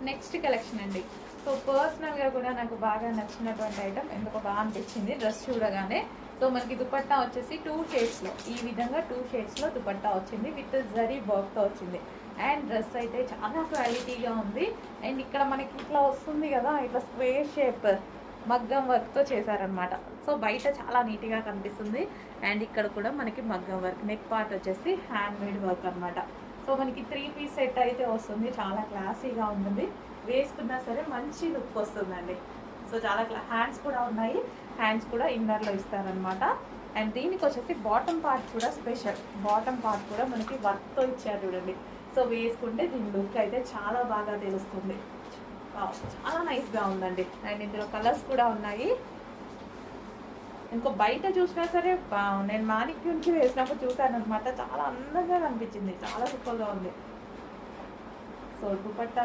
Next collection అండి. So పర్సనల్గా కూడా నాకు బాగా నచ్చినటువంటి ఐటమ్, ఎందుకో బాగా అనిపించింది డ్రెస్ చూడగానే. సో మనకి దుపట్టా వచ్చేసి 2 షేడ్స్లో, ఈ విధంగా 2 షేడ్స్లో దుపట్టా వచ్చింది, విత్ జరీ వర్క్తో వచ్చింది. అండ్ డ్రెస్ అయితే చాలా క్వాలిటీగా ఉంది. అండ్ ఇక్కడ మనకి ఇట్లా వస్తుంది కదా, ఇట్లా స్క్వేర్ షేప్ మగ్గం వర్క్తో చేశారనమాట. సో బయట చాలా నీట్గా కనిపిస్తుంది. అండ్ ఇక్కడ కూడా మనకి మగ్గం వర్క్, నెక్ పార్ట్ వచ్చేసి హ్యాండ్ మేడ్ వర్క్ అనమాట. సో మనకి 3 పీస్ సెట్ అయితే వస్తుంది, చాలా క్లాసీగా ఉంటుంది. వేసుకున్నా సరే మంచి లుక్ వస్తుందండి. సో చాలా హ్యాండ్స్ కూడా ఉన్నాయి, హ్యాండ్స్ కూడా ఇన్నర్లో ఇస్తారనమాట. అండ్ దీనికి వచ్చేసి బాటమ్ పార్ట్ కూడా స్పెషల్, బాటమ్ పార్ట్ కూడా మనకి వర్క్తో ఇచ్చారు చూడండి. సో వేసుకుంటే దీని లుక్ అయితే చాలా బాగా తెలుస్తుంది. చాలా నైస్గా ఉందండి. అండ్ ఇందులో కలర్స్ కూడా ఉన్నాయి. ఇంకో బయట చూసినా సరే నేను మానిక్యూన్కి వేసినప్పుడు చూసాను అనమాట, చాలా అందంగా కనిపించింది, చాలా సూపర్గా ఉంది. సో దుపట్టా